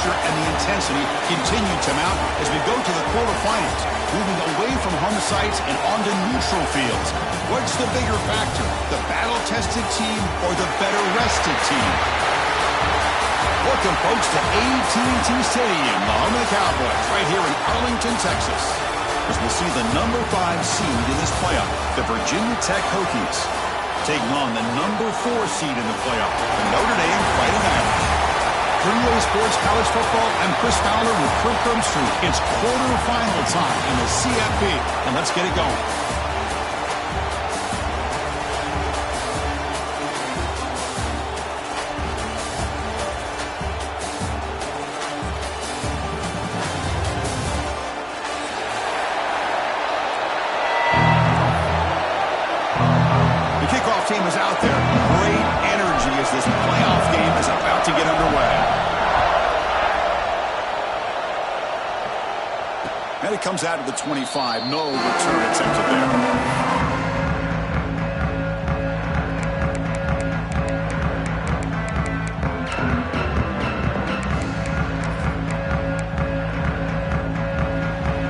pressure and the intensity continue to mount as we go to the quarterfinals, moving away from home sites and onto neutral fields. What's the bigger factor, the battle-tested team or the better-rested team? Welcome, folks, to AT&T Stadium, the home of the Cowboys, right here in Arlington, Texas, as we'll see the number 5 seed in this playoff, the Virginia Tech Hokies, taking on the number 4 seed in the playoff, the Notre Dame Fighting Irish. For EA Sports College Football, I'm Chris Fowler with Kirk Herbstreit. It's quarterfinal time in the CFP, and let's get it going. Team is out there. Great energy as this playoff game is about to get underway. And it comes out of the 25. No return attempted there.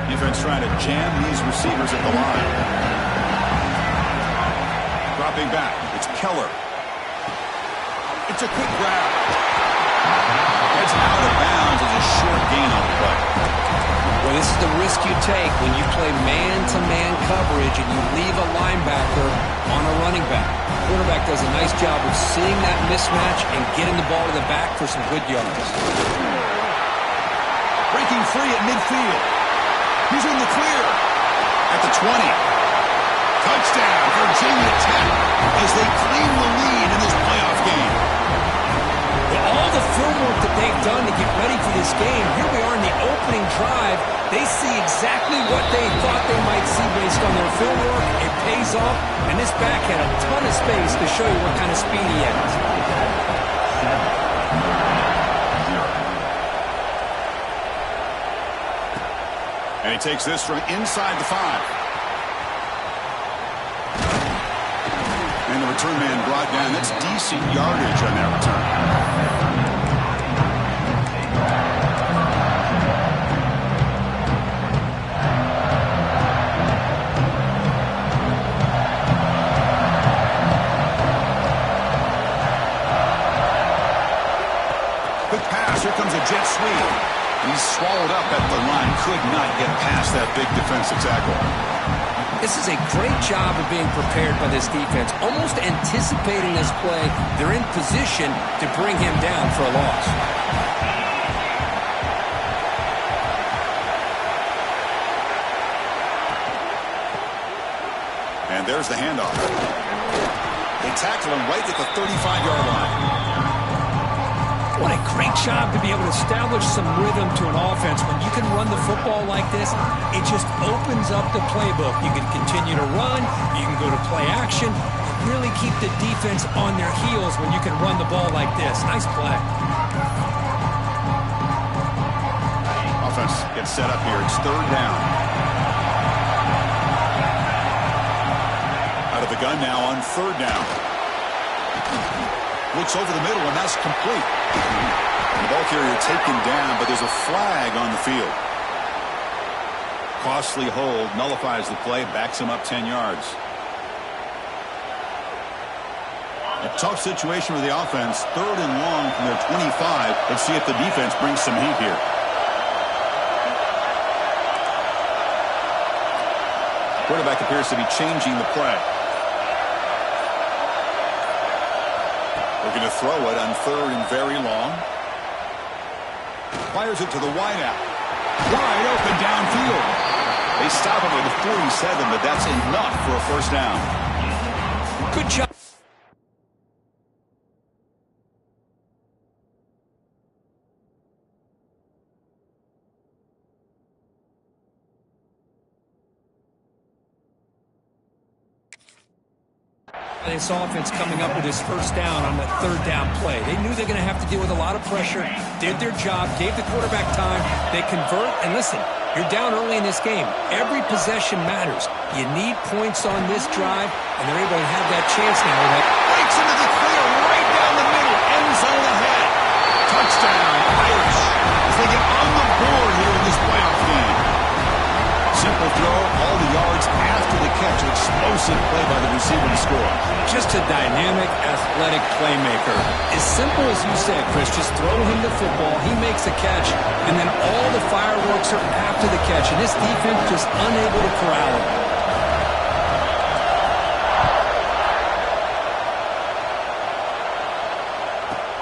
Defense trying to jam these receivers at the line. Dropping back, it's Keller. It's a quick grab. It's out of bounds as a short gain on the play. Well, this is the risk you take when you play man-to-man coverage and you leave a linebacker on a running back. The quarterback does a nice job of seeing that mismatch and getting the ball to the back for some good yards. Breaking free at midfield. He's in the clear at the 20. Touchdown, Virginia Tech, as they claim the lead in this playoff game. With all the film work that they've done to get ready for this game, here we are in the opening drive. They see exactly what they thought they might see based on their film work. It pays off, and this back had a ton of space to show you what kind of speed he has. And he takes this from inside the 5. And the return man brought down. That's decent yardage on that return. Quick pass. Here comes a jet sweep. He's swallowed up at the line. Could not get past that big defensive tackle. This is a great job of being prepared by this defense, almost anticipating this play. They're in position to bring him down for a loss. And there's the handoff. They tackle him right at the 35-yard line. What a great job to be able to establish some rhythm to an offense. When you can run the football like this, it just opens up the playbook. You can continue to run, you can go to play action, really keep the defense on their heels when you can run the ball like this. Nice play. Offense gets set up here. It's 3rd down. Out of the gun now on 3rd down. Looks over the middle, and that's complete. The ball carrier taken down, but there's a flag on the field. Costly hold, nullifies the play, backs him up 10 yards. A tough situation for the offense. 3rd and long from their 25. Let's see if the defense brings some heat here. Quarterback appears to be changing the play. We're going to throw it on 3rd and very long. Fires it to the wideout. Wide open downfield. They stop him at the 47, but that's enough for a 1st down. Good job. This offense coming up with his 1st down on the 3rd down play. They knew they were going to have to deal with a lot of pressure, did their job, gave the quarterback time. They convert, and listen, you're down early in this game. Every possession matters. You need points on this drive, and they're able to have that chance now. Breaks into the clear right down the middle, end zone ahead. Touchdown, Irish. catch. An explosive play by the receiver to score. Just a dynamic, athletic playmaker. As simple as you said, Chris, just throw him the football, he makes a catch, and then all the fireworks are after the catch, and this defense just unable to corral him.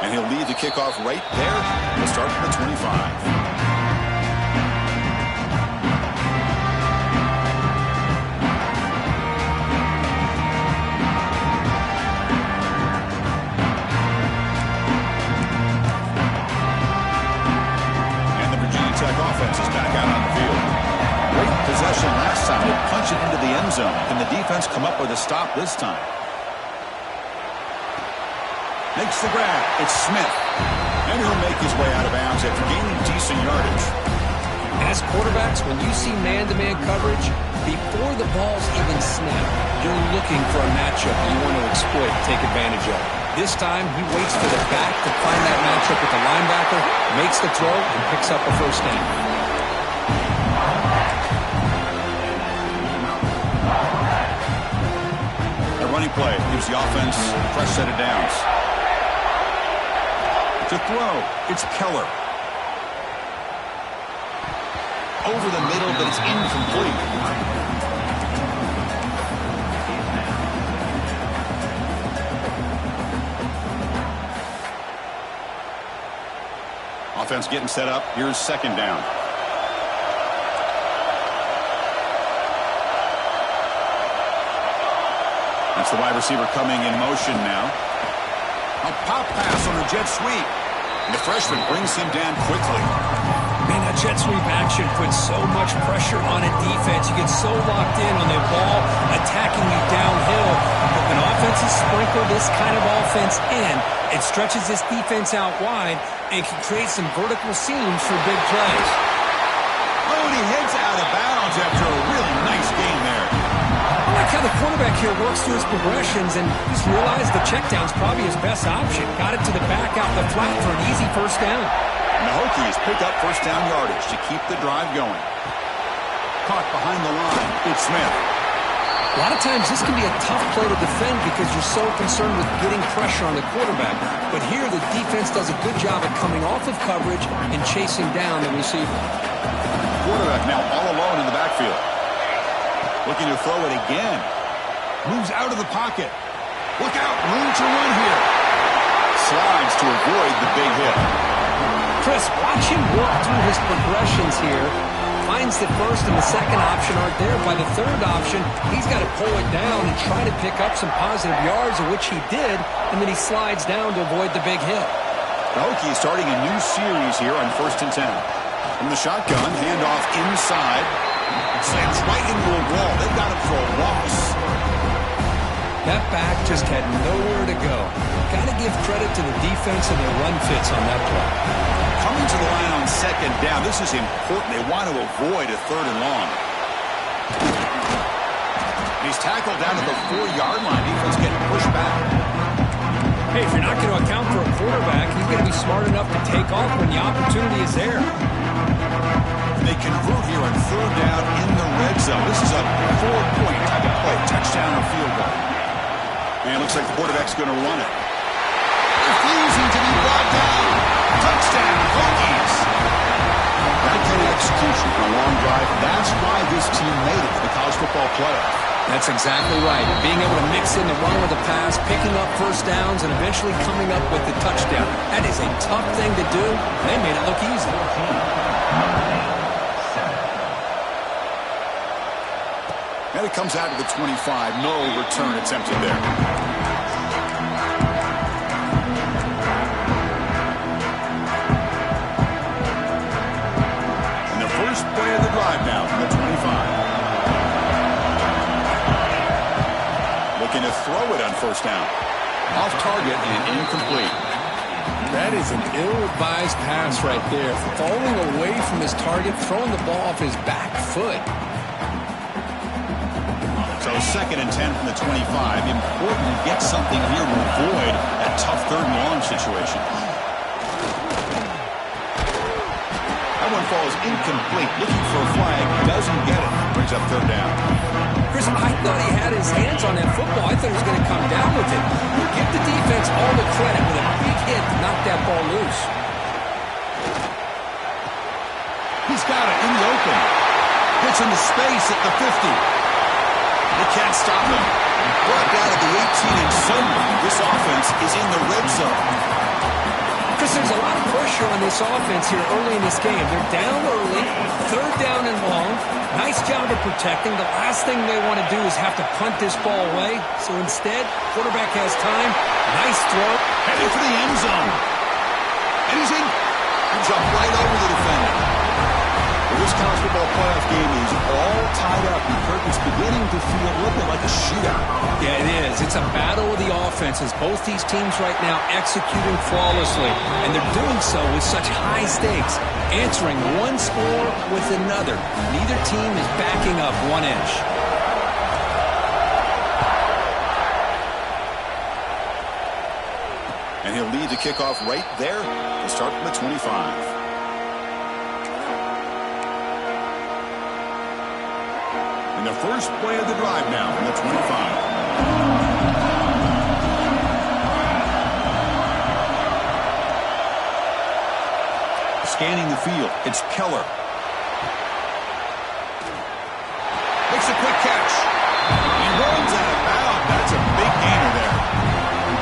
And he'll lead the kickoff right there. He'll start from the 25. Offense is back out on the field. Great possession last time. They punch it into the end zone. Can the defense come up with a stop this time? Makes the grab. It's Smith. And he'll make his way out of bounds after gaining decent yardage. As quarterbacks, when you see man-to-man coverage, before the ball's even snapped, you're looking for a matchup you want to exploit, take advantage of. This time, he waits for the back to find that matchup with the linebacker, makes the throw, and picks up a first down. A running play gives the offense a fresh set of downs. To throw, it's Keller. Over the middle, but it's incomplete. Offense getting set up. Here's second down. That's the wide receiver coming in motion now. A pop pass on a jet sweep. And the freshman brings him down quickly. Man, that jet sweep action puts so much pressure on a defense. You get so locked in on the ball attacking you downhill. But when offenses sprinkle this kind of offense in, it stretches this defense out wide and can create some vertical seams for big plays. Oh, and he heads out of bounds after a really nice game there. I like how the quarterback here works through his progressions and just realized the check down's probably his best option. Got it to the back out the flat for an easy first down. And the Hokies pick up first down yardage to keep the drive going. Caught behind the line. It's Smith. A lot of times this can be a tough play to defend because you're so concerned with getting pressure on the quarterback. But here the defense does a good job at coming off of coverage and chasing down the receiver. Quarterback now all alone in the backfield. Looking to throw it again. Moves out of the pocket. Look out, room to run here. Slides to avoid the big hit. Chris, watch him work through his progressions here. Finds the first and the second option aren't there. By the third option, he's got to pull it down and try to pick up some positive yards, of which he did, and then he slides down to avoid the big hit. The Hokies starting a new series here on 1st and 10. From the shotgun, handoff inside. Slams right into a wall. They've got him for a loss. That back just had nowhere to go. Got to give credit to the defense and their run fits on that play. Coming to the line on second down. This is important. They want to avoid a third and long. He's tackled down at the 4-yard line. Defense getting pushed back. Hey, if you're not going to account for a quarterback, he's going to be smart enough to take off when the opportunity is there. They convert here on third down in the red zone. This is a 4-point type of play. Touchdown or field goal. And it looks like the quarterback's going to run it. Refusing to be brought down. Touchdown, Hokies. That kind of execution for a long drive, that's why this team made it to the college football playoff. That's exactly right. Being able to mix in the run with the pass, picking up first downs, and eventually coming up with the touchdown. That is a tough thing to do. They made it look easy. And it comes out to the 25. No return attempted there. And the first play of the drive now from the 25. Looking to throw it on first down. Off target and incomplete. That is an ill-advised pass right there. Falling away from his target, throwing the ball off his back foot. So 2nd and 10 from the 25. Important to get something here to avoid that tough third and long situation. That one falls incomplete. Looking for a flag. Doesn't get it. brings up third down. Chris, I thought he had his hands on that football. I thought he was going to come down with it. But give the defense all the credit with a big hit to knock that ball loose. He's got it in the open. Gets into space at the 50. They can't stop him. Brought down at the 18, and suddenly this offense is in the red zone. Chris, there's a lot of pressure on this offense here early in this game. They're down early, third down and long. Nice job of protecting. The last thing they want to do is have to punt this ball away. So instead, quarterback has time. Nice throw. Heading for the end zone. And he's in. He jumped right over the defender. Well, this college football playoff game is all tied up, and Kirk is beginning to feel a little bit like a shootout. Yeah, it is. It's a battle of the offenses. Both these teams right now executing flawlessly, and they're doing so with such high stakes, answering one score with another. Neither team is backing up 1 inch. And he'll lead the kickoff right there to start from the 25. And the first play of the drive now from the 25. Scanning the field, it's Keller. Makes a quick catch. He runs out of bounds. That's a big gainer there.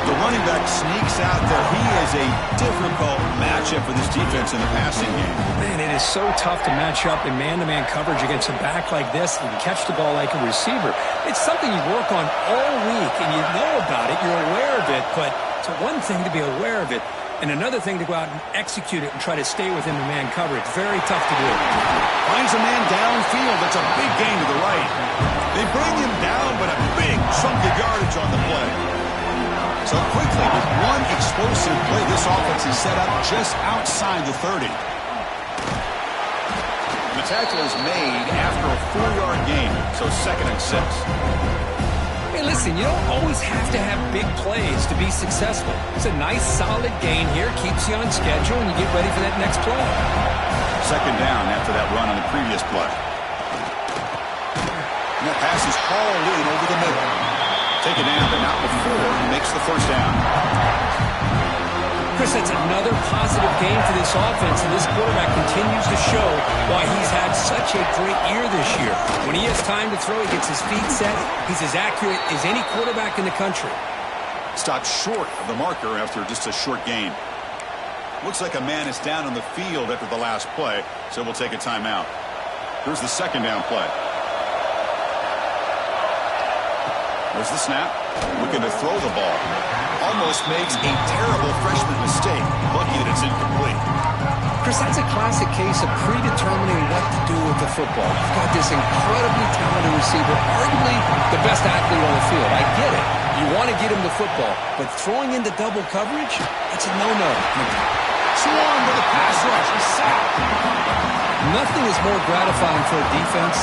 The running back sneaks out there. He is a difficult matchup for this defense in the passing game. Man, it is so tough to match up in man-to-man coverage against a back like this and catch the ball like a receiver. It's something you work on all week, and you know about it. You're aware of it, but it's one thing to be aware of it, and another thing to go out and execute it and try to stay within the man coverage. Very tough to do. Finds a man downfield. That's a big gain to the right. They bring him down, but a big chunk of yardage on the play. So quickly, with one explosive play, this offense is set up just outside the 30. The tackle is made after a 4-yard gain, so 2nd and 6. Hey, listen, you don't always have to have big plays to be successful. It's a nice, solid gain here, keeps you on schedule, and you get ready for that next play. 2nd down after that run on the previous play. And that pass is hauled in over the middle. Take it down, but not before he makes the first down. Chris, that's another positive game for this offense, and this quarterback continues to show why he's had such a great year this year. When he has time to throw, he gets his feet set. He's as accurate as any quarterback in the country. Stopped short of the marker after just a short gain. Looks like a man is down on the field after the last play, so we'll take a timeout. Here's the 2nd down play. There's the snap. Looking to throw the ball. Almost makes a terrible freshman mistake. Lucky that it's incomplete. Chris, that's a classic case of predetermining what to do with the football. You've got this incredibly talented receiver, arguably the best athlete on the field. I get it. You want to get him the football, but throwing into double coverage, that's a no-no. Swan with a pass rush. He's sacked. Nothing is more gratifying for a defense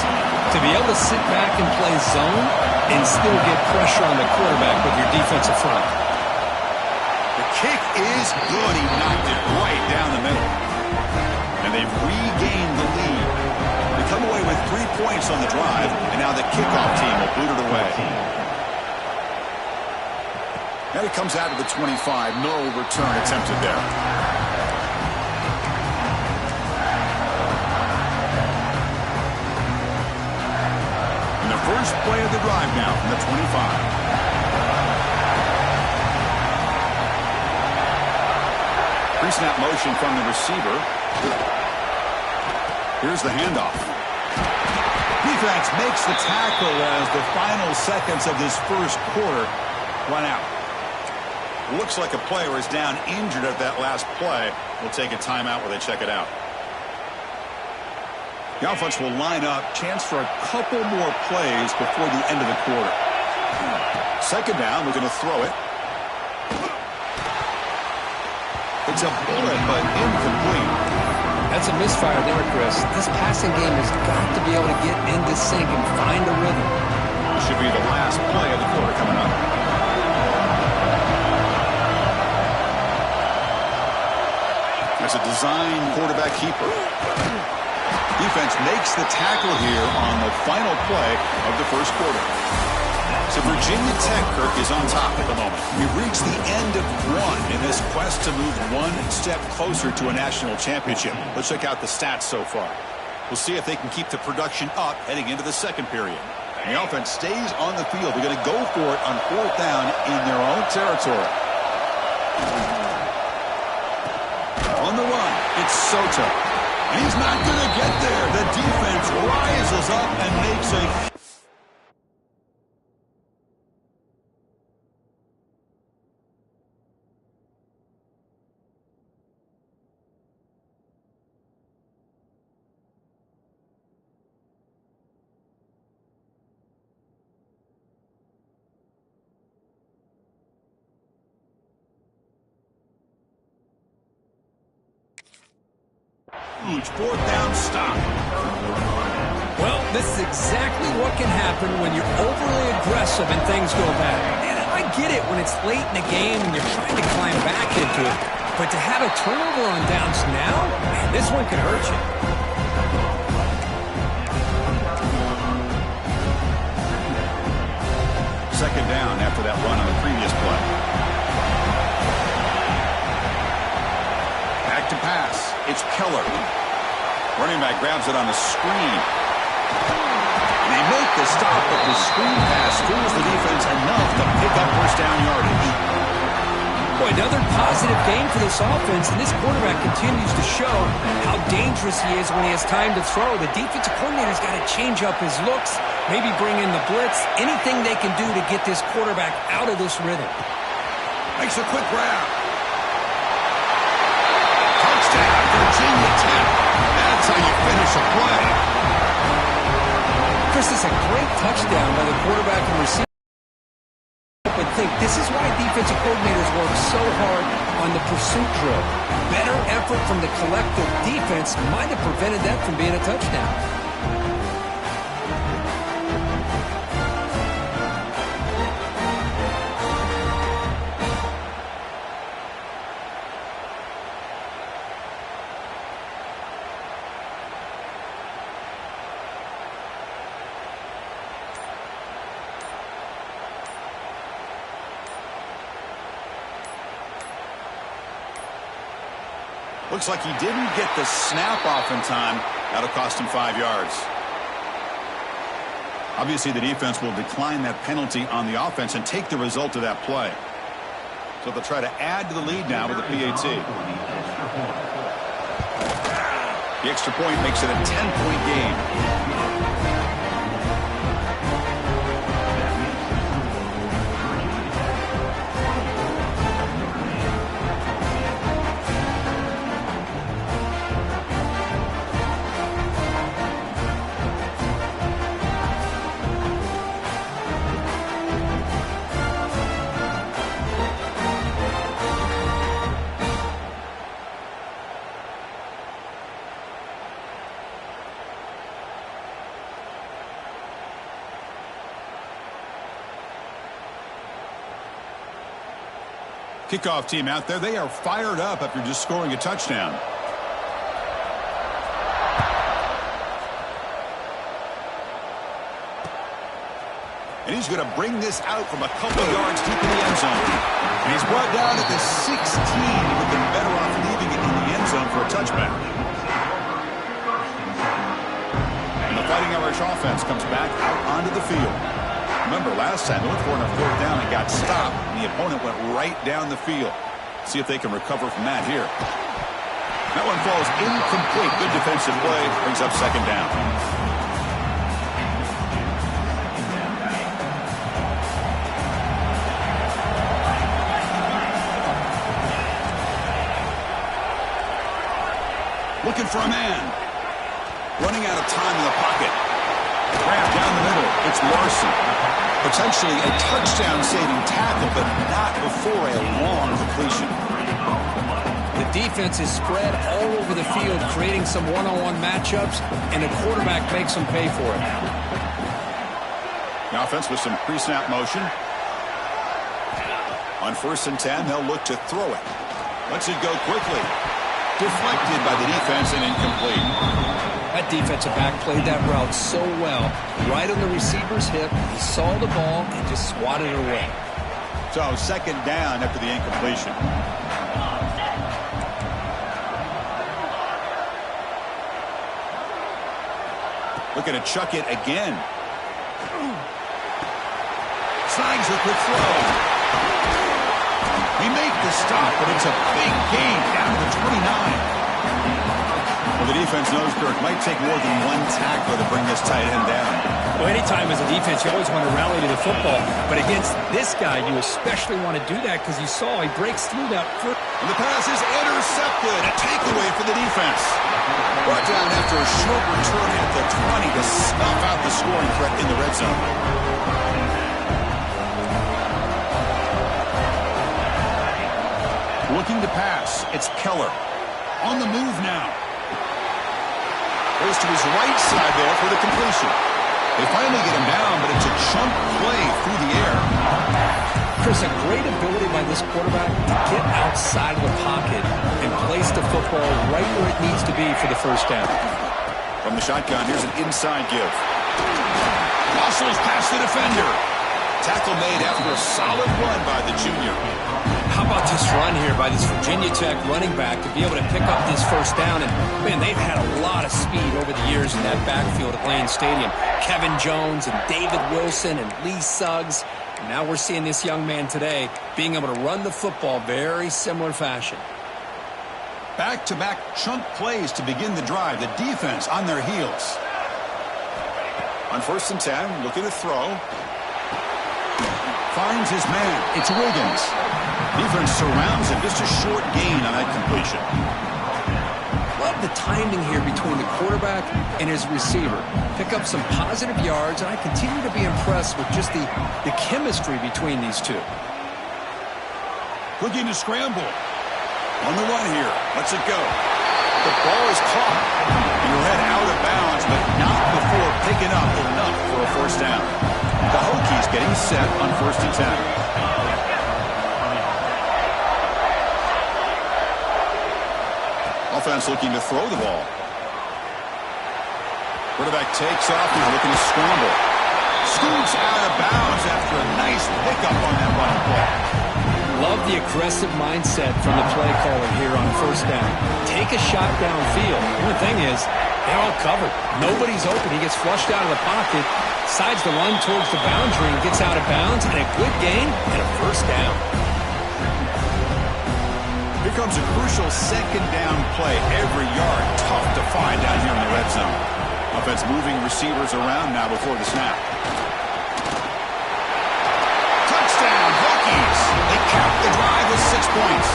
to be able to sit back and play zone and still get pressure on the quarterback with your defensive front. The kick is good. He knocked it right down the middle. And they've regained the lead. They come away with 3 points on the drive, and now the kickoff team will boot it away. And it comes out of the 25. No return attempted there. First play of the drive now from the 25. Pre-snap motion from the receiver. Here's the handoff. Defense makes the tackle as the final seconds of this first quarter run out. Looks like a player is down injured at that last play. We'll take a timeout while they check it out. The offense will line up, chance for a couple more plays before the end of the quarter. 2nd down, we're going to throw it. It's a bullet, but incomplete. That's a misfire there, Chris. This passing game has got to be able to get into sync and find a rhythm. This should be the last play of the quarter coming up. That's a design quarterback keeper. Defense makes the tackle here on the final play of the first quarter. So Virginia Tech, Kirk, is on top at the moment. We've reached the end of one in this quest to move one step closer to a national championship. Let's check out the stats so far. We'll see if they can keep the production up heading into the second period. And the offense stays on the field. They're going to go for it on fourth down in their own territory. On the run, it's Soto. And he's not going to get there. The defense rises up and makes a huge fourth down stop. Well, this is exactly what can happen when you're overly aggressive and things go bad. And I get it when it's late in the game and you're trying to climb back into it. But to have a turnover on downs now, man, this one could hurt you. Second down after that run on the previous play. Back to pass. It's Keller. Running back grabs it on the screen. And they make the stop, but the screen pass fools the defense enough to pick up first down yardage. Boy, another positive game for this offense, and this quarterback continues to show how dangerous he is when he has time to throw. The defensive coordinator's got to change up his looks, maybe bring in the blitz, anything they can do to get this quarterback out of this rhythm. Makes a quick grab. Touchdown, Virginia Tech. That's how you finish a play. Chris, is a great touchdown by the quarterback and receiver. But think, this is why defensive coordinators work so hard on the pursuit drill. Better effort from the collective defense might have prevented that from being a touchdown. Looks like he didn't get the snap off in time. That'll cost him 5 yards. Obviously, the defense will decline that penalty on the offense and take the result of that play. So they'll try to add to the lead now with the PAT. The extra point makes it a 10-point game. Kickoff team out there. They are fired up after just scoring a touchdown. And he's going to bring this out from a couple of yards deep in the end zone. And he's brought down at the 16. He would have been better off leaving it in the end zone for a touchback. And the Fighting Irish offense comes back out onto the field. Remember, last time they went for it on fourth down and got stopped. And the opponent went right down the field. See if they can recover from that here. That one falls incomplete. Good defensive play. Brings up second down. Looking for a man. Running out of time in the pocket. Grab down the middle. It's Larson. Potentially a touchdown-saving tackle, but not before a long completion. The defense is spread all over the field, creating some one-on-one matchups, and the quarterback makes them pay for it. The offense with some pre-snap motion. On 1st and 10, they'll look to throw it. Lets it go quickly. Deflected by the defense and incomplete. That defensive back played that route so well. Right on the receiver's hip, he saw the ball and just swatted it away. So second down after the incompletion. Looking to chuck it again. Signs a quick throw. We make the stop, but it's a big gain down to the 29. Well, the defense knows, Kirk, might take more than one tackler to bring this tight end down. Well, anytime as a defense, you always want to rally to the football. But against this guy, you especially want to do that because you saw he breaks through that foot. And the pass is intercepted. A takeaway for the defense. Brought down after a short return at the 20 to snuff out the scoring threat in the red zone. Looking to pass. It's Keller. On the move now. Goes to his right side there for the completion. They finally get him down, but it's a chunk play through the air. Chris, a great ability by this quarterback to get outside of the pocket and place the football right where it needs to be for the first down. From the shotgun, here's an inside give. Muscles past the defender. Tackle made after a solid run by the junior. How about this run here by this Virginia Tech running back to be able to pick up this first down? And, man, they've had a lot of speed over the years in that backfield at Lane Stadium. Kevin Jones and David Wilson and Lee Suggs. And now we're seeing this young man today being able to run the football very similar fashion. Back-to-back chunk plays to begin the drive. The defense on their heels. On 1st and 10, looking to throw. Finds his man. It's Wiggins. Defense surrounds him. Just a short gain on that completion. Love the timing here between the quarterback and his receiver. Pick up some positive yards, and I continue to be impressed with just the chemistry between these two. Looking to scramble. On the run here. Lets it go. The ball is caught. Your head out of bounds, but not before picking up enough for a first down. The Hokies getting set on 1st and 10. Offense looking to throw the ball. Quarterback takes off. He's looking to scramble. Scoots out of bounds after a nice pickup on that running play. Love the aggressive mindset from the play caller here on 1st down. Take a shot downfield. The only thing is, they're all covered. Nobody's open. He gets flushed out of the pocket, decides to run towards the boundary and gets out of bounds, and a good gain and a first down. Here comes a crucial second down play. Every yard tough to find down here in the red zone. Offense moving receivers around now before the snap. Touchdown, Hokies! They cap the drive with 6 points.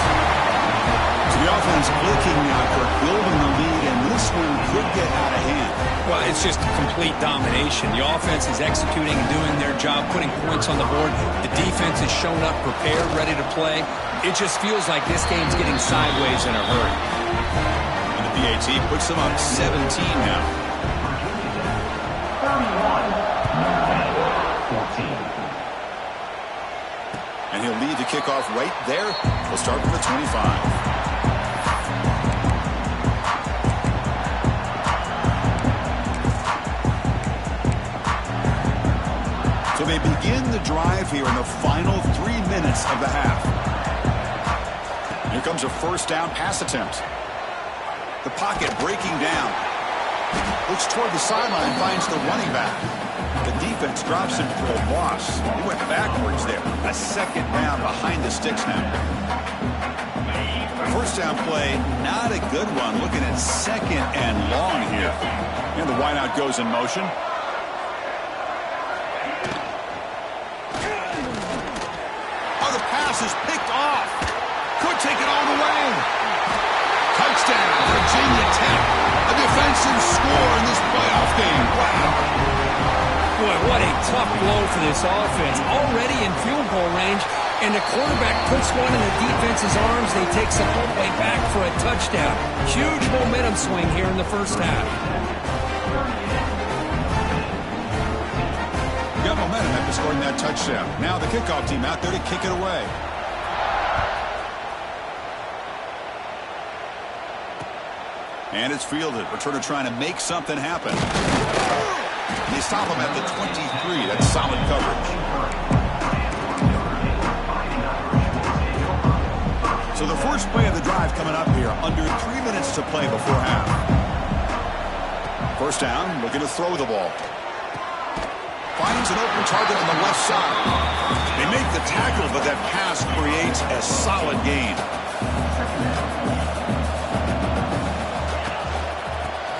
So the offense blinking now, Kirk, building the lead, and this one could get out of hand. Well, it's just complete domination. The offense is executing and doing their job, putting points on the board. The defense is shown up, prepared, ready to play. It just feels like this game's getting sideways in a hurry. And the PAT puts them up 17 now. 31-14. And he'll lead the kickoff right there. We'll start from the 25. So they begin the drive here in the final 3 minutes of the half. Here comes a first down pass attempt. The pocket breaking down. Looks toward the sideline, finds the running back. The defense drops him for a loss. He went backwards there. A second down behind the sticks now. First down play, not a good one. Looking at second and long here. And the wideout goes in motion. Is picked off. Could take it all the way. Touchdown, Virginia Tech. A defensive score in this playoff game. Wow. Boy, what a tough blow for this offense. Already in field goal range, and the quarterback puts one in the defense's arms. They take some all the way back for a touchdown. Huge momentum swing here in the first half. Got momentum after scoring that touchdown. Now the kickoff team out there to kick it away. And it's fielded. Returner trying to make something happen. They stop him at the 23. That's solid coverage. So the first play of the drive coming up here. Under 3 minutes to play before half. First down, looking to throw the ball. Finds an open target on the left side. They make the tackle, but that pass creates a solid gain.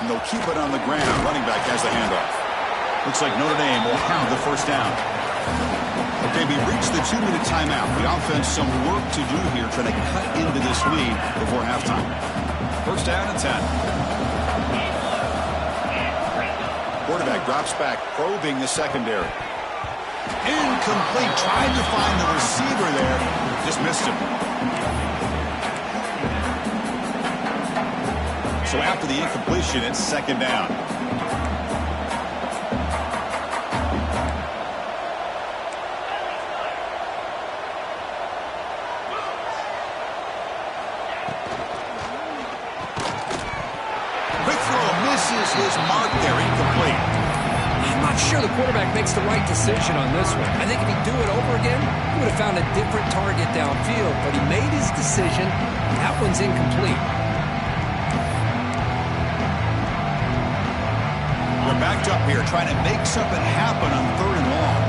And they'll keep it on the ground. Running back has the handoff. Looks like Notre Dame will have the first down. Okay, we reached the 2-minute timeout. The offense some work to do here trying to cut into this lead before halftime. First down and 10. Quarterback drops back, probing the secondary. Incomplete. Trying to find the receiver there. Just missed him. So after the incompletion, it's second down. Quick throw misses his mark there. Incomplete. I'm not sure the quarterback makes the right decision on this one. I think if he'd do it over again, he would have found a different target downfield. But he made his decision. That one's incomplete. We're backed up here trying to make something happen on 3rd and long.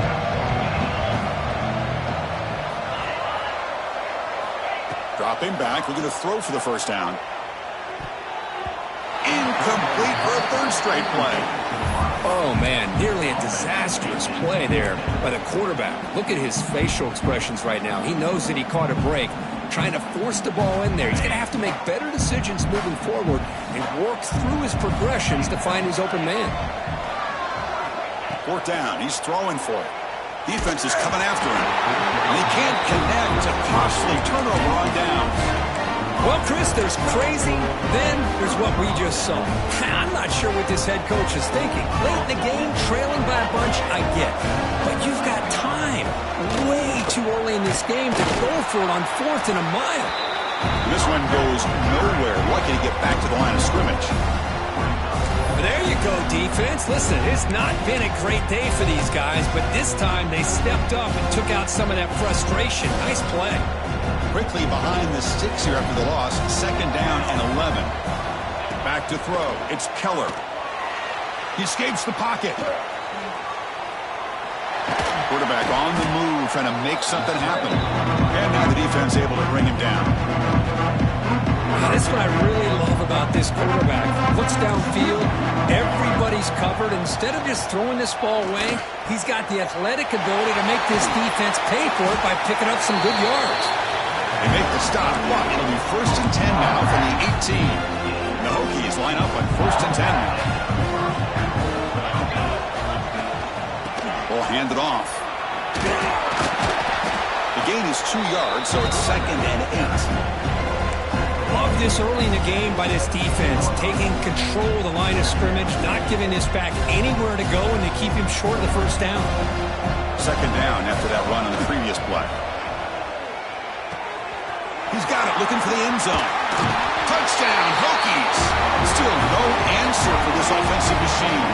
Dropping back. We're going to throw for the first down. Incomplete for a 3rd straight play. Oh, man, nearly a disastrous play there by the quarterback. Look at his facial expressions right now. He knows that he caught a break, trying to force the ball in there. He's going to have to make better decisions moving forward and work through his progressions to find his open man. 4th down. He's throwing for it. Defense is coming after him. And he can't connect. A costly turnover on downs. Well, Chris, there's crazy, then there's what we just saw. I'm not sure what this head coach is thinking. Late in the game, trailing by a bunch, I get. But you've got time. Way too early in this game to go for it on 4th and a mile. This one goes nowhere. Lucky to get back to the line of scrimmage. There you go, defense. Listen, it's not been a great day for these guys, but this time they stepped up and took out some of that frustration. Nice play. Quickly behind the sticks here after the loss. 2nd down and 11. Back to throw. It's Keller. He escapes the pocket. Quarterback on the move, trying to make something happen. And now the defense able to bring him down. That's what I really love about this quarterback. Looks downfield. Everybody's covered. Instead of just throwing this ball away, he's got the athletic ability to make this defense pay for it by picking up some good yards. They make the stop, but it'll be 1st and 10 now from the 18. The Hokies line up on 1st and 10 now. Ball handed off. The gain is 2 yards, so it's 2nd and 8. Love this early in the game by this defense, taking control of the line of scrimmage, not giving this back anywhere to go, and to keep him short of the first down. 2nd down after that run on the previous play. He's got it, looking for the end zone. Touchdown, Hokies. Still no answer for this offensive machine.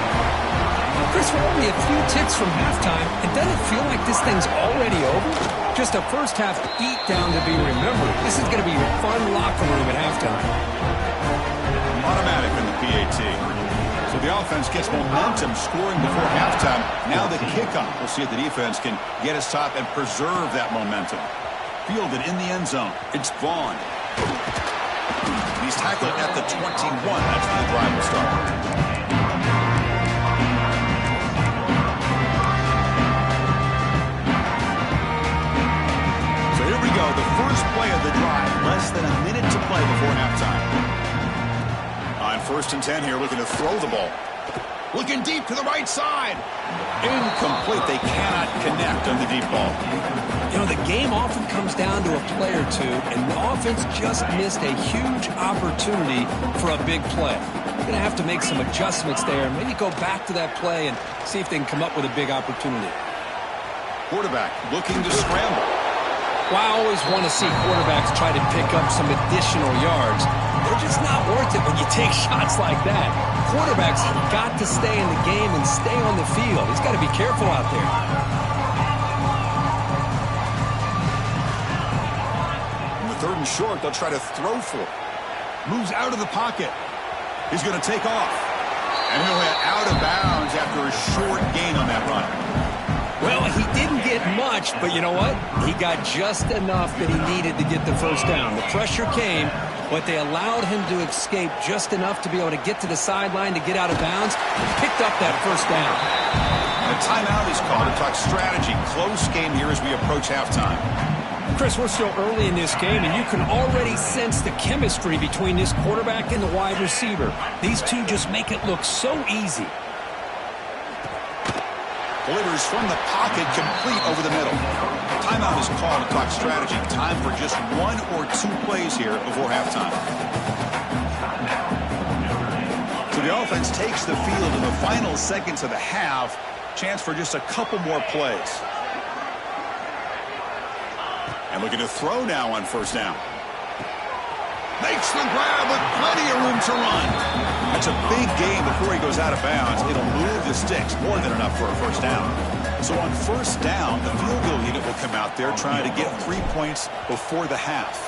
Chris, we're only a few ticks from halftime. It doesn't feel like this thing's already over. Just a first-half beatdown to be remembered. This is going to be a fun locker room at halftime. Automatic in the PAT. So the offense gets momentum scoring before halftime. Now the kickoff. We'll see if the defense can get us top and preserve that momentum. Fielded in the end zone. It's Vaughn. He's tackled at the 21. That's where the drive will start. So here we go. The first play of the drive. Less than a minute to play before halftime. On 1st and 10 here, looking to throw the ball. Looking deep to the right side. Incomplete. They cannot connect on the deep ball. You know, the game often comes down to a play or two, and the offense just missed a huge opportunity for a big play. They're going to have to make some adjustments there and maybe go back to that play and see if they can come up with a big opportunity. Quarterback looking to scramble. Well, I always want to see quarterbacks try to pick up some additional yards. They're just not worth it when you take shots like that. Quarterbacks have got to stay in the game and stay on the field. He's got to be careful out there. In the 3rd and short, they'll try to throw for it. Moves out of the pocket. He's going to take off. And he'll head out of bounds after a short gain on that run. Well, he didn't get much, but you know what? He got just enough that he needed to get the first down. The pressure came, but they allowed him to escape just enough to be able to get to the sideline to get out of bounds. Picked up that first down. A timeout is called to talk strategy. Close game here as we approach halftime. Chris, we're still early in this game, and you can already sense the chemistry between this quarterback and the wide receiver. These two just make it look so easy. Delivers from the pocket, complete over the middle. Timeout is called to talk strategy. Time for just 1 or 2 plays here before halftime. So the offense takes the field in the final seconds of the half. Chance for just a couple more plays. And looking to throw now on first down. Makes the grab with plenty of room to run. That's a big gain before he goes out of bounds. It'll move the sticks, more than enough for a first down. So on first down, the field goal unit will come out there trying to get 3 points before the half.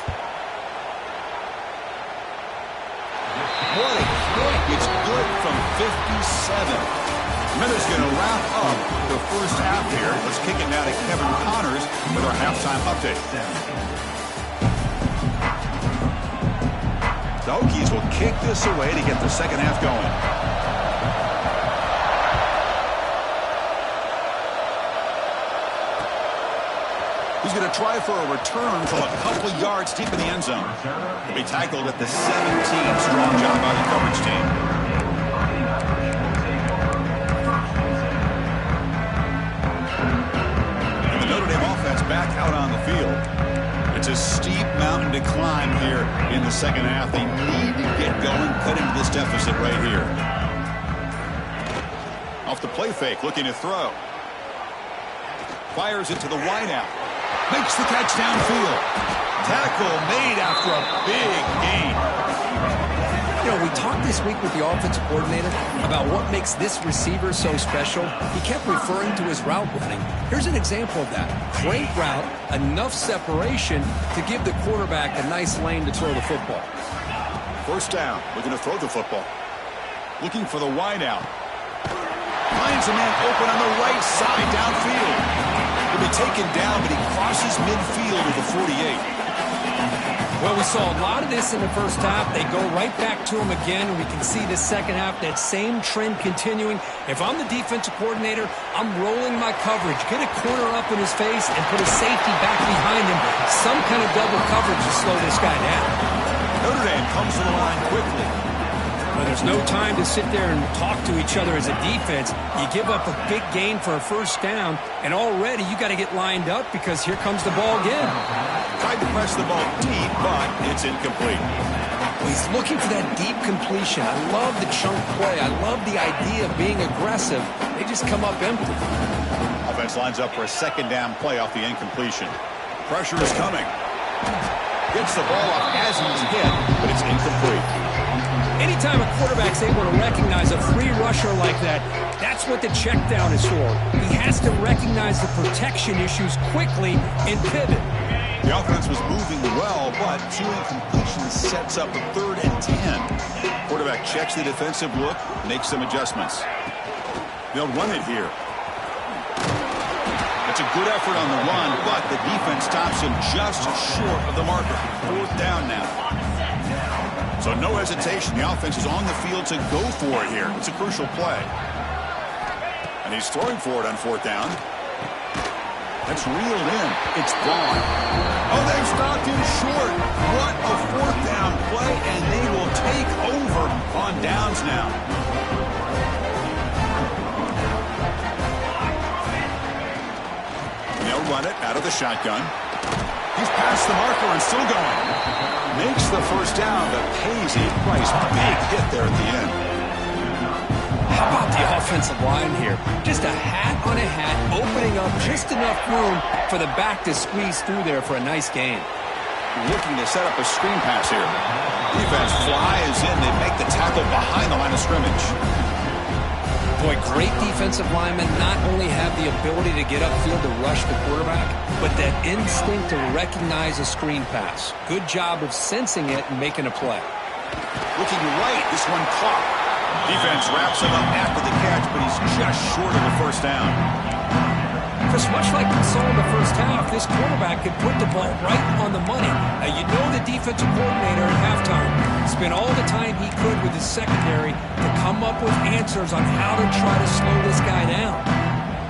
What a kick. It's good from 57. Smithers going to wrap up the first half here. Let's kick it now to Kevin Connors with our halftime update. The Hokies will kick this away to get the second half going. He's going to try for a return from a couple yards deep in the end zone. He'll be tackled at the 17. Strong job by the coverage team. Back out on the field. It's a steep mountain to climb here in the second half. They need to get going, cut into this deficit right here. Off the play fake, looking to throw. Fires it to the wideout. Makes the catch downfield. Tackle made after a big gain. You know, we talked this week with the offensive coordinator about what makes this receiver so special. He kept referring to his route running. Here's an example of that. Great route, enough separation to give the quarterback a nice lane to throw the football. First down, looking to throw the football. Looking for the wideout. Finds a man open on the right side downfield. He'll be taken down, but he crosses midfield at the 48. Well, we saw a lot of this in the first half. They go right back to him again, and we can see the second half, that same trend continuing. If I'm the defensive coordinator, I'm rolling my coverage. Get a corner up in his face and put a safety back behind him. Some kind of double coverage to slow this guy down. Notre Dame comes to the line quickly. Well, there's no time to sit there and talk to each other as a defense. You give up a big gain for a first down, and already you got to get lined up because here comes the ball again. Tried to press the ball deep, but it's incomplete. Well, he's looking for that deep completion. I love the chunk play. I love the idea of being aggressive. They just come up empty. Offense lines up for a second down play off the incompletion. Pressure is coming. Gets the ball off as he's hit, but it's incomplete. Anytime a quarterback's able to recognize a free rusher like that, that's what the check down is for. He has to recognize the protection issues quickly and pivot. The offense was moving well, but 2 incompletions sets up a 3rd and 10. Quarterback checks the defensive look, makes some adjustments. They'll run it here. It's a good effort on the run, but the defense stops him just short of the marker. 4th down now. So no hesitation. The offense is on the field to go for it here. It's a crucial play. And he's throwing for it on 4th down. That's reeled in. It's gone. Oh, they've stopped him short. What a 4th down play, and they will take over on downs now. And they'll run it out of the shotgun. He's past the marker and still going. Makes the first down, but pays a price. Big hit there at the end. How about the offensive line here? Just a hat on a hat, opening up just enough room for the back to squeeze through there for a nice gain. Looking to set up a screen pass here. Defense flies in. They make the tackle behind the line of scrimmage. Boy, great defensive linemen not only have the ability to get upfield to rush the quarterback, but that instinct to recognize a screen pass. Good job of sensing it and making a play. Looking right, this one caught. Defense wraps him up after the catch, but he's just short of the first down. Chris, much like we saw in the first half, this quarterback could put the ball right on the money. Now, you know the defensive coordinator at halftime spent all the time he could with his secondary to come up with answers on how to try to slow this guy down.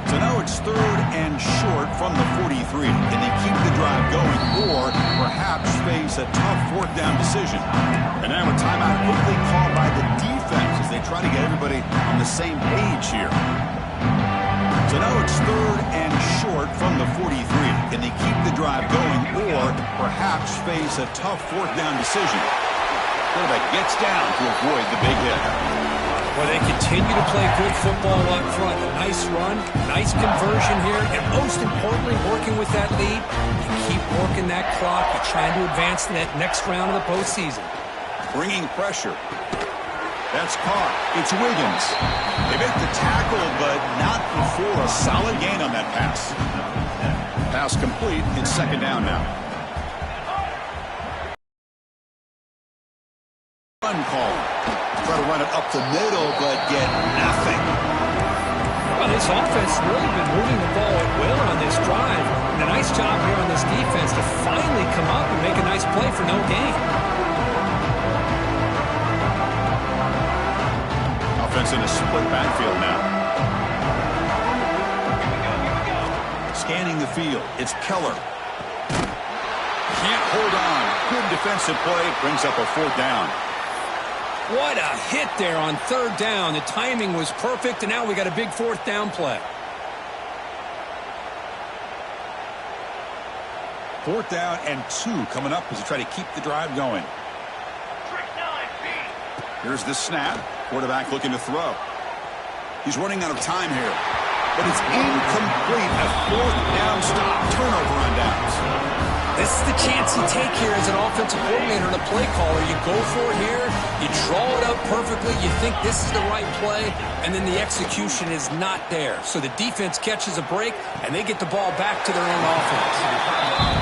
So now it's 3rd and short from the 43. Can they keep the drive going or perhaps face a tough 4th down decision? And now a timeout quickly called by the defense as they try to get everybody on the same page here. So now it's 3rd and short from the 43. Can they keep the drive going or perhaps face a tough 4th down decision? Quarterback gets down to avoid the big hit. Well, they continue to play good football up front. A nice run, nice conversion here, and most importantly, working with that lead, you keep working that clock. You're trying to advance to that next round of the postseason. Bringing pressure. That's caught. It's Wiggins. They make the tackle, but not before a solid gain on that pass. Pass complete. It's 2nd down now. Run call. Try to run it up the middle, but get nothing. Well, this offense has really been moving the ball at will on this drive. And a nice job here on this defense to finally come up and make a nice play for no gain. Offense in a split backfield now. Scanning the field. It's Keller. Can't hold on. Good defensive play. Brings up a 4th down. What a hit there on 3rd down. The timing was perfect, and now we got a big 4th down play. 4th down and 2 coming up as they try to keep the drive going. Here's the snap. Quarterback looking to throw. He's running out of time here. But it's incomplete. A 4th down stop. Turnover on downs. This is the chance you take here as an offensive coordinator and a play caller. You go for it here. You draw it up perfectly. You think this is the right play, and then the execution is not there. So the defense catches a break, and they get the ball back to their own offense.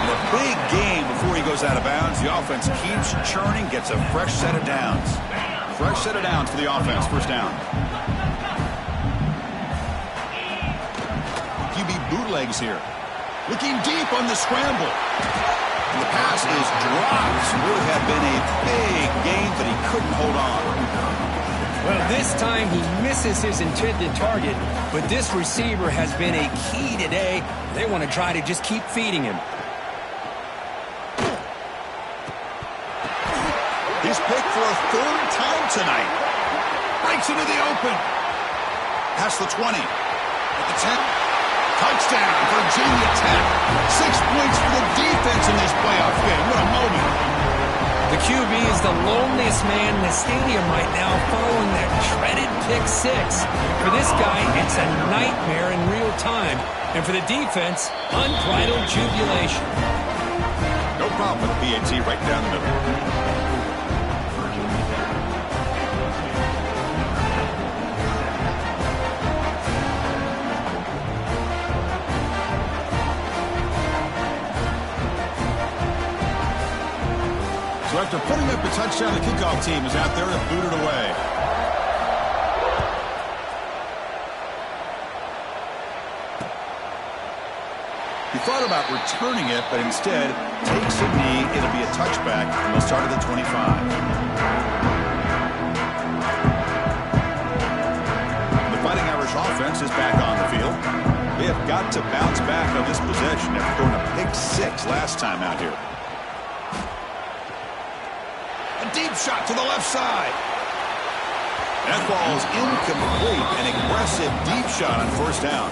And a big game before he goes out of bounds. The offense keeps churning, gets a fresh set of downs. Fresh set of downs for the offense. 1st down. QB bootlegs here. Looking deep on the scramble. And the pass is dropped. Would have been a big gain, but he couldn't hold on. Well, this time he misses his intended target, but this receiver has been a key today. They want to try to just keep feeding him. He's picked for a 3rd time tonight. Breaks into the open. Past the 20. At the 10. Touchdown, Virginia Tech. 6 points for the defense in this playoff game. What a moment. The QB is the loneliest man in the stadium right now following that dreaded pick 6. For this guy, it's a nightmare in real time. And for the defense, unbridled jubilation. No problem with the PAT right down the middle. So after putting up a touchdown, the kickoff team is out there to boot it away. He thought about returning it, but instead takes a knee. It'll be a touchback from the start of the 25. The Fighting Irish offense is back on the field. They have got to bounce back on this possession after throwing a pick 6 last time out here. Deep shot to the left side. That ball is incomplete. An aggressive deep shot on 1st down.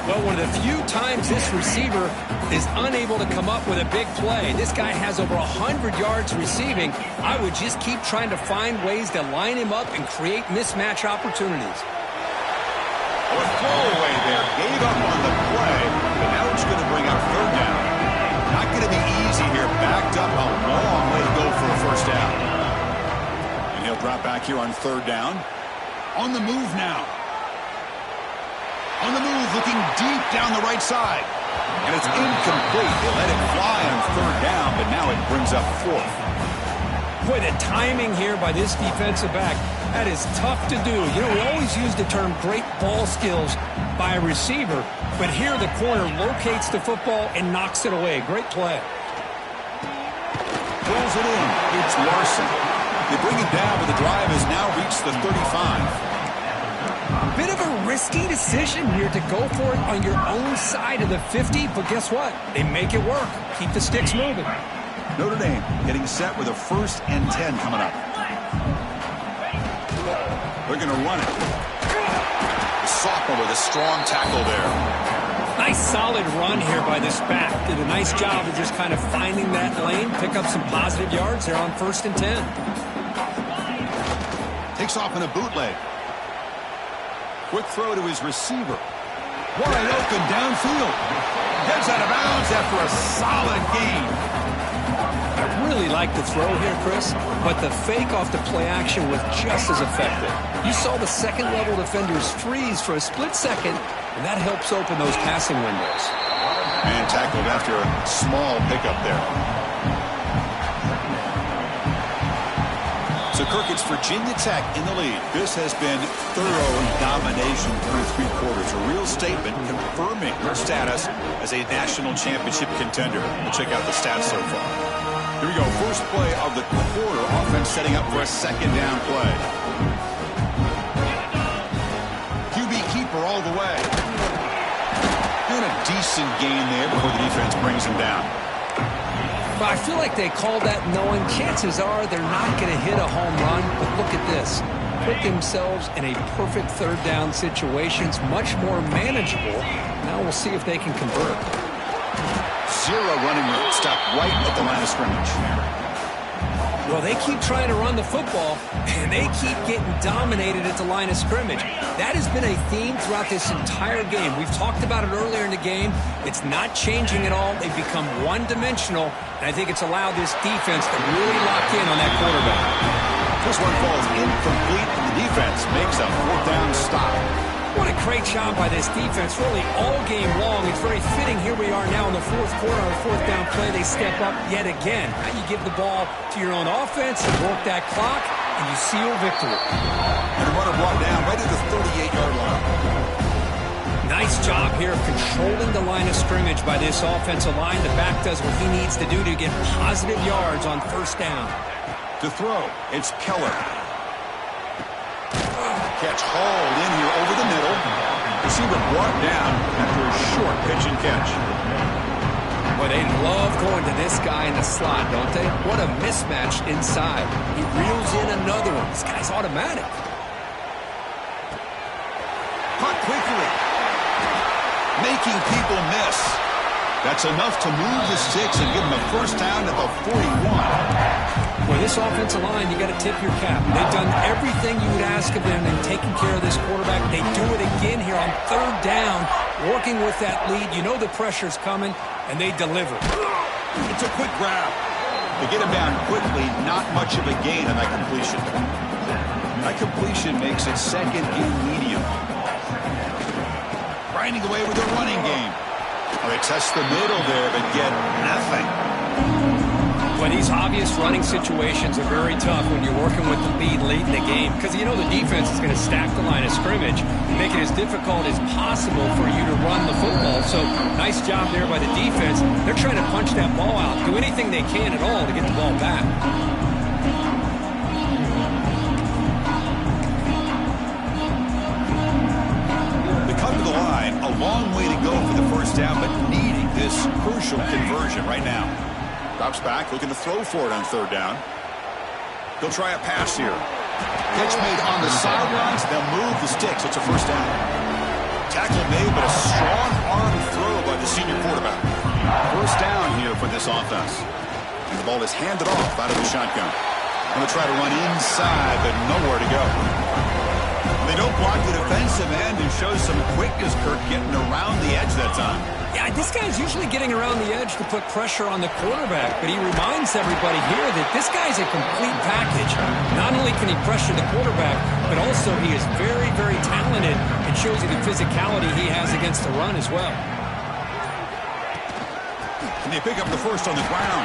Well, one of the few times this receiver is unable to come up with a big play. This guy has over 100 yards receiving. I would just keep trying to find ways to line him up and create mismatch opportunities. A throwaway there. Gave up on the play, but now it's going to bring up 3rd down. Not going to be easy here. Backed up, a long way to go for a 1st down. And he'll drop back here on third down. On the move now. On the move, looking deep down the right side. And it's incomplete. They let it fly on third down, but now it brings up fourth. Boy, the timing here by this defensive back, that is tough to do. You know, we always use the term great ball skills by a receiver, but here the corner locates the football and knocks it away. Great play. Throws it in. It's Larson. They bring it down, but the drive has now reached the 35. Bit of a risky decision here to go for it on your own side of the 50, but guess what? They make it work. Keep the sticks moving. Notre Dame getting set with a 1st and 10 coming up. They're going to run it. The sophomore with a strong tackle there. Nice solid run here by this back. Did a nice job of just kind of finding that lane, pick up some positive yards there on 1st and 10. Takes off in a bootleg. Quick throw to his receiver. Wide open downfield. Gets out of bounds after a solid gain. I really like the throw here, Chris, but the fake off the play action was just as effective. You saw the second-level defenders freeze for a split second, and that helps open those passing windows. And tackled after a small pickup there. So, Kirk, it's Virginia Tech in the lead. This has been thorough domination through 3 quarters. A real statement confirming their status as a national championship contender. We'll check out the stats so far. Here we go. First play of the quarter. Offense setting up for a 2nd down play. QB keeper all the way. And a decent gain there before the defense brings him down. But I feel like they called that knowing chances are they're not going to hit a home run. But look at this. Put themselves in a perfect 3rd down situation. It's much more manageable. Now we'll see if they can convert. 0 running room. Stop right at the line of scrimmage. Well, they keep trying to run the football, and they keep getting dominated at the line of scrimmage. That has been a theme throughout this entire game. We've talked about it earlier in the game. It's not changing at all. They've become one-dimensional, and I think it's allowed this defense to really lock in on that quarterback. This one falls incomplete, and the defense makes a 4th down stop. What a great job by this defense, really all game long. It's very fitting. Here we are now in the 4th quarter. On a 4th down play, they step up yet again. Now you give the ball to your own offense, you work that clock, and you seal victory. And the runner brought down right at the 38-yard line. Nice job here of controlling the line of scrimmage by this offensive line. The back does what he needs to do to get positive yards on 1st down. To throw, it's Keller. Catch hauled in here over the middle. Receiver brought down after a short pitch and catch. Boy, they love going to this guy in the slot, don't they? What a mismatch inside. He reels in another one. This guy's automatic. Caught quickly. Making people miss. That's enough to move the sticks and give them a 1st down at the 41. Well, this offensive line, you got to tip your cap. They've done everything you would ask of them in taking care of this quarterback. They do it again here on 3rd down, working with that lead. You know the pressure's coming, and they deliver. It's a quick grab. They get him down quickly, not much of a gain on that completion. That completion makes it 2nd and medium. Grinding away with the running game. Well, they test the middle there, but get nothing. Well, these obvious running situations are very tough when you're working with the lead late in the game because you know the defense is going to stack the line of scrimmage and make it as difficult as possible for you to run the football. So nice job there by the defense. They're trying to punch that ball out, do anything they can at all to get the ball back. They come to the line, a long way to go for the 1st down, but needing this crucial conversion right now. Drops back, looking to throw for it on 3rd down. They'll try a pass here. Catch made on the sidelines. They'll move the sticks. It's a 1st down. Tackle made, but a strong arm throw by the senior quarterback. 1st down here for this offense. And the ball is handed off out of the shotgun. And they'll try to run inside, but nowhere to go. They don't block the defensive end and show some quickness, Kirk, getting around the edge that time. Yeah, this guy's usually getting around the edge to put pressure on the quarterback, but he reminds everybody here that this guy's a complete package. Not only can he pressure the quarterback, but also he is very, very talented and shows you the physicality he has against the run as well. And they pick up the first on the ground.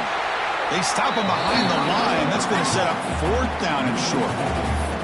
They stop him behind the line. That's going to set up 4th down and short.